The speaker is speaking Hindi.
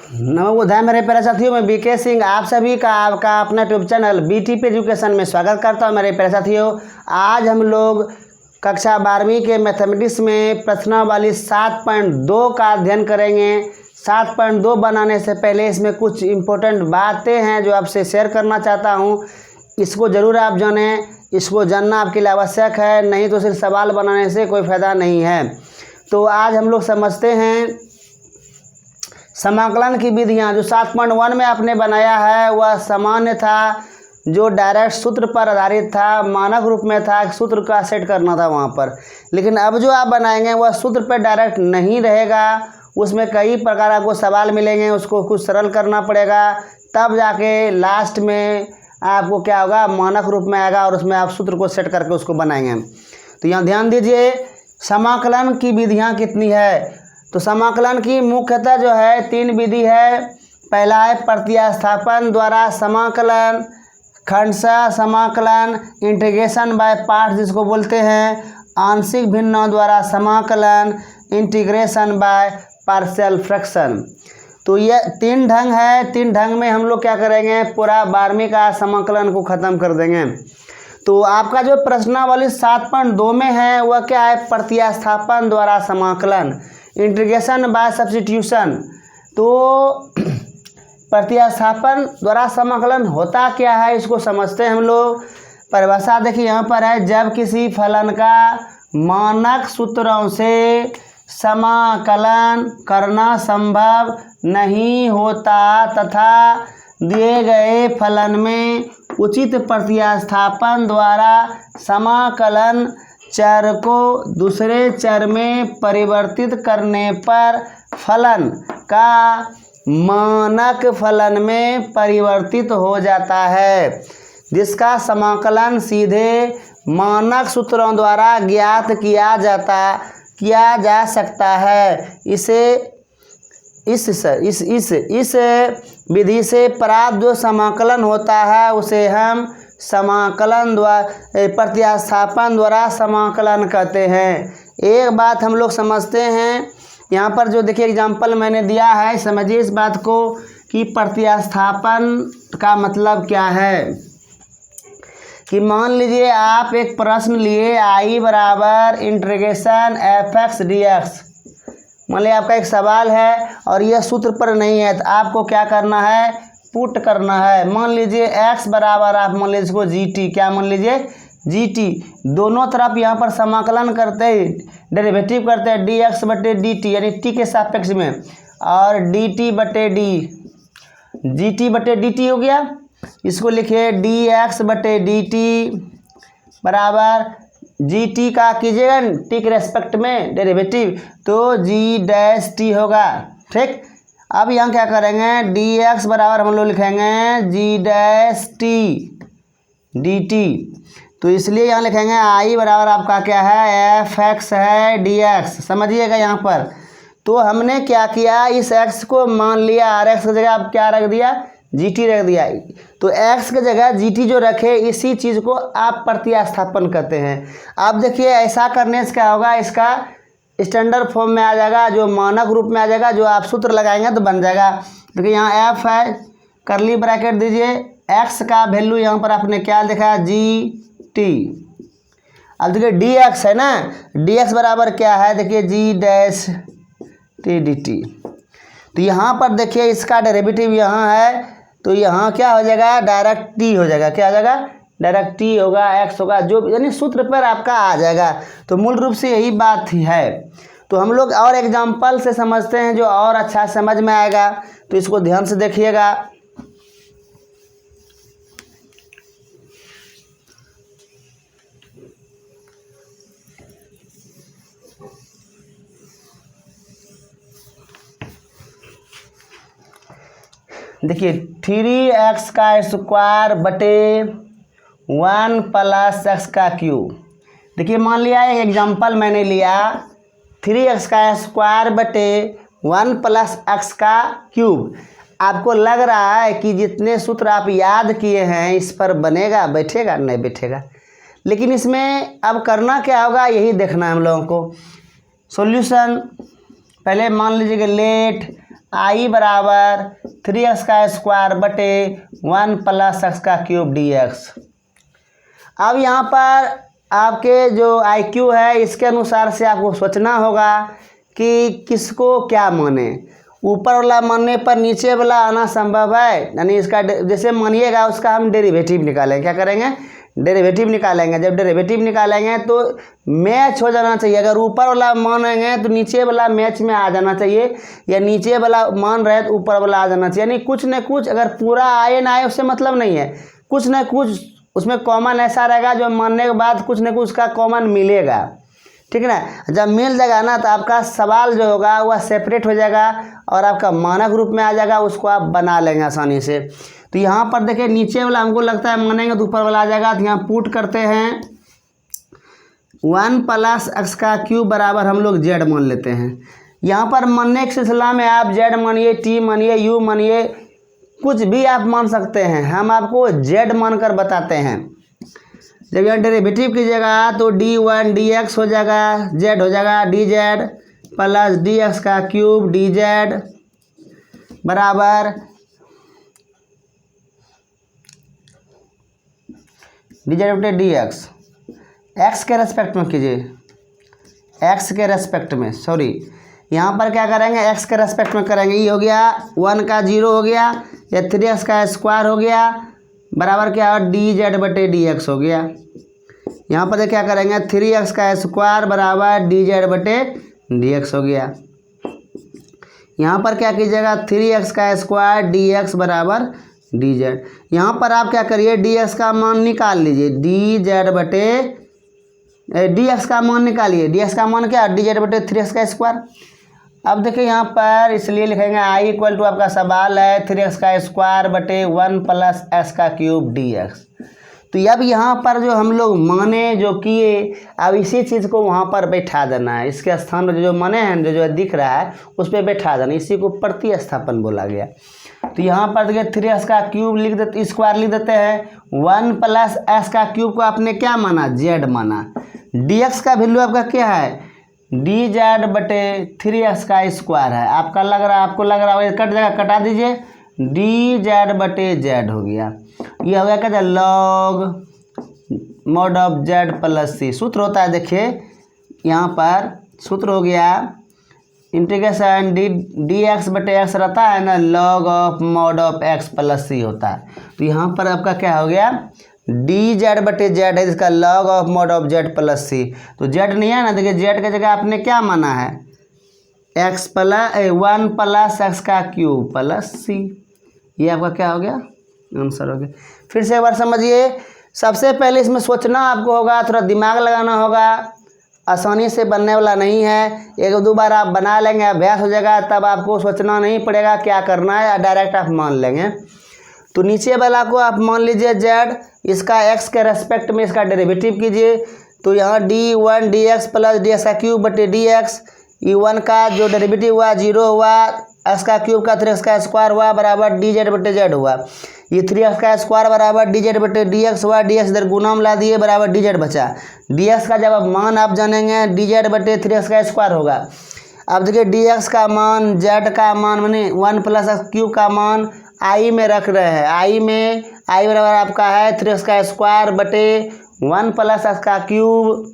नमोबुद्धाय मेरे प्यारे साथियों, मैं बीके सिंह आप सभी का आपका अपना यूट्यूब चैनल बीटीपी एजुकेशन में स्वागत करता हूं। मेरे प्यारे साथियों, आज हम लोग कक्षा 12वीं के मैथमेटिक्स में प्रश्नावली 7.2 का अध्ययन करेंगे। 7.2 बनाने से पहले इसमें कुछ इम्पोर्टेंट बातें हैं जो आपसे शेयर करना चाहता हूं। इसको ज़रूर आप जानें, इसको जानना आपके लिए आवश्यक है, नहीं तो सिर्फ सवाल बनाने से कोई फ़ायदा नहीं है। तो आज हम लोग समझते हैं समाकलन की विधियां। जो 7.1 में आपने बनाया है वह सामान्य था, जो डायरेक्ट सूत्र पर आधारित था, मानक रूप में था, सूत्र का सेट करना था वहां पर। लेकिन अब जो आप बनाएंगे वह सूत्र पर डायरेक्ट नहीं रहेगा, उसमें कई प्रकार को सवाल मिलेंगे, उसको कुछ सरल करना पड़ेगा, तब जाके लास्ट में आपको क्या होगा, मानक रूप में आएगा और उसमें आप सूत्र को सेट करके उसको बनाएंगे। तो यहाँ ध्यान दीजिए, समाकलन की विधियाँ कितनी है। तो समाकलन की मुख्यतः जो है 3 विधि है। पहला है प्रतिस्थापन द्वारा समाकलन, खंडशः समाकलन, इंटीग्रेशन बाय पार्ट जिसको बोलते हैं, आंशिक भिन्नों द्वारा समाकलन, इंटीग्रेशन बाय पार्शियल फ्रैक्शन। तो ये 3 ढंग है। 3 ढंग में हम लोग क्या करेंगे, पूरा 12वीं का समाकलन को ख़त्म कर देंगे। तो आपका जो प्रश्नावली 7.2 में है वह क्या है, प्रतिस्थापन द्वारा समाकलन, इंटीग्रेशन बाय सब्स्टिट्यूशन। तो प्रतिस्थापन द्वारा समाकलन होता क्या है, इसको समझते हैं हम लोग। परिभाषा देखिए यहाँ पर है, जब किसी फलन का मानक सूत्रों से समाकलन करना संभव नहीं होता तथा दिए गए फलन में उचित प्रतिस्थापन द्वारा समाकलन चर को दूसरे चर में परिवर्तित करने पर फलन का मानक फलन में परिवर्तित हो जाता है, जिसका समाकलन सीधे मानक सूत्रों द्वारा ज्ञात किया जा सकता है। इस विधि से प्राप्त जो समाकलन होता है उसे हम समाकलन द्वारा प्रतिस्थापन द्वारा समाकलन कहते हैं। एक बात हम लोग समझते हैं, यहाँ पर जो देखिए एग्जाम्पल मैंने दिया है, समझिए इस बात को कि प्रतिस्थापन का मतलब क्या है। कि मान लीजिए आप एक प्रश्न लिए, आई बराबर इंटीग्रेशन fx dx। मान लीजिए आपका एक सवाल है और यह सूत्र पर नहीं है, तो आपको क्या करना है, पुट करना है। मान लीजिए x बराबर, आप मान लीजिए इसको gt, क्या मान लीजिए gt, दोनों तरफ यहाँ पर समाकलन करते हैं, डेरिवेटिव करते हैं dx बटे dt, यानी t के सापेक्ष में, और dt बटे d, gt बटे dt हो गया। इसको लिखिए dx बटे dt बराबर gt का कीजिएगा t के रेस्पेक्ट में डेरिवेटिव, तो g डैश t होगा। ठीक, अब यहाँ क्या करेंगे, dx बराबर हम लोग लिखेंगे g डैश t dt। तो इसलिए यहाँ लिखेंगे i बराबर आपका क्या है, fx है dx। समझिएगा यहाँ पर, तो हमने क्या किया, इस x को मान लिया, rx की जगह आप क्या रख दिया, gt रख दिया। तो x की जगह gt जो रखे, इसी चीज़ को आप प्रतिस्थापन करते हैं। अब देखिए ऐसा करने से क्या होगा, इसका स्टैंडर्ड फॉर्म में आ जाएगा, जो मानक रूप में आ जाएगा, जो आप सूत्र लगाएंगे तो बन जाएगा। देखिए यहाँ f है, करली ब्रैकेट दीजिए, x का वैल्यू यहाँ पर आपने क्या देखा, gt। अब देखिए dx है ना, dx बराबर क्या है, देखिए g डैश t dt। तो यहाँ पर देखिए इसका डेरिवेटिव यहाँ है, तो यहाँ क्या हो जाएगा, डायरेक्ट t हो जाएगा। क्या हो जाएगा, डायरेक्ट t होगा, x होगा, जो यानी सूत्र पर आपका आ जाएगा। तो मूल रूप से यही बात ही है। तो हम लोग और एग्जांपल से समझते हैं जो और अच्छा समझ में आएगा, तो इसको ध्यान से देखिएगा। देखिए 3x का स्क्वायर बटे 1 प्लस x का क्यूब। देखिए मान लिया एक एग्जांपल मैंने लिया, 3x का स्क्वायर बटे 1 प्लस x का क्यूब। आपको लग रहा है कि जितने सूत्र आप याद किए हैं इस पर बनेगा, बैठेगा, नहीं बैठेगा। लेकिन इसमें अब करना क्या होगा, यही देखना है हम लोगों को। सॉल्यूशन, पहले मान लीजिए कि लेट आई बराबर 3x का स्क्वायर बटे 1 प्लस x का क्यूब dx। अब यहाँ पर आपके जो IQ है इसके अनुसार से आपको सोचना होगा कि किसको क्या माने। ऊपर वाला मानने पर नीचे वाला आना संभव है, यानी इसका जैसे मानिएगा उसका हम डेरिवेटिव निकालेंगे। क्या करेंगे? डेरिवेटिव निकालेंगे। जब डेरिवेटिव निकालेंगे तो मैच हो जाना चाहिए। अगर ऊपर वाला मानेंगे तो नीचे वाला मैच में आ जाना चाहिए, या नीचे वाला मान रहे तो ऊपर वाला आ जाना चाहिए। यानी कुछ न कुछ, अगर पूरा आए ना आए उससे मतलब नहीं है, कुछ न कुछ उसमें कॉमन ऐसा रहेगा जो मानने के बाद कुछ न कुछ उसका कॉमन मिलेगा। ठीक है ना? जब मिल जाएगा ना तो आपका सवाल जो होगा वह सेपरेट हो जाएगा और आपका मानक रूप में आ जाएगा, उसको आप बना लेंगे आसानी से। तो यहाँ पर देखिए नीचे वाला हमको लगता है मानेंगे तो ऊपर वाला आ जाएगा। तो यहाँ पुट करते हैं 1 प्लस x का क्यूब बराबर हम लोग z मान लेते हैं। यहाँ पर मानने के सिलसिला में आप z मानिए, t मानिए, u मानिए, कुछ भी आप मान सकते हैं। हम आपको z मानकर बताते हैं। जब यहाँ डेरिवेटिव कीजिएगा तो d1 dx हो जाएगा, z हो जाएगा dz प्लस dx का क्यूब dz बराबर dz बटे dx। x के रेस्पेक्ट में कीजिए, x के रेस्पेक्ट में, सॉरी यहाँ पर क्या करेंगे, x के रेस्पेक्ट में करेंगे। ये हो गया 1 का 0 हो गया, या 3x का स्क्वायर हो गया बराबर क्या हो, dz बटे dx हो गया। यहाँ पर क्या करेंगे, 3x का स्क्वायर बराबर dz बटे dx हो गया। यहाँ पर क्या कीजिएगा, 3x का स्क्वायर dx बराबर dz। यहाँ पर आप क्या करिए, dx का मान निकाल लीजिए, dz बटे dx का मान निकालिए। dx का मान क्या, dz बटे 3x का स्क्वायर। अब देखिए यहाँ पर इसलिए लिखेंगे i इक्वल टू, आपका सवाल है 3x का स्क्वायर बटे 1 प्लस x का क्यूब dx। तो अब यहाँ पर जो हम लोग माने जो किए, अब इसी चीज़ को वहाँ पर बैठा देना है। इसके स्थान पर जो माने हैं जो दिख रहा है उस पर बैठा देना, इसी को प्रतिस्थापन बोला गया। तो यहाँ पर देखिए 3x का क्यूब लिख देते, स्क्वायर लिख देते हैं। 1 प्लस x का क्यूब को आपने क्या माना, z माना। dx का वैल्यू आपका क्या है, dz बटे 3x का स्क्वायर है। आपका लग रहा है, आपको लग रहा है कट जाएगा, कटा दीजिए, dz बटे z हो गया। ये हो गया क्या, log mod of z plus c। सूत्र होता है, देखिए यहाँ पर सूत्र हो गया इंटीग्रेशन डी एक्स बटे एक्स रहता है ना, log of mod of x plus c होता है। तो यहाँ पर आपका क्या हो गया, dz बटे z है, इसका log of mod of z plus c। तो z नहीं है ना, देखिए z की जगह आपने क्या माना है, x प्लस 1 प्लस x का क्यूब प्लस c। ये आपका क्या हो गया, आंसर हो गया। फिर से एक बार समझिए, सबसे पहले इसमें सोचना आपको होगा, थोड़ा दिमाग लगाना होगा, आसानी से बनने वाला नहीं है। एक दो बार आप बना लेंगे, अभ्यास हो जाएगा, तब आपको सोचना नहीं पड़ेगा क्या करना है, डायरेक्ट आप मान लेंगे। तो नीचे वाला को आप मान लीजिए z, इसका x के रेस्पेक्ट में इसका डेरिवेटिव कीजिए। तो यहाँ d1 dx प्लस dx का क्यूब बटे dx, e1 का जो डेरिवेटिव हुआ 0 हुआ, x का क्यूब का 3x का स्क्वायर हुआ बराबर dz बटे z हुआ। ये 3x का स्क्वायर बराबर dz बटे dx हुआ, dx इधर गुना में ला दिए बराबर dz बचा। dx का जब मान आप जानेंगे dz बटे 3x का स्क्वायर होगा। अब देखिए dx का मान, z का मान माने 1 प्लस x क्यूब का मान i में रख रहे हैं। i में i बराबर आपका है 3x का स्क्वायर बटे 1 प्लस x का क्यूब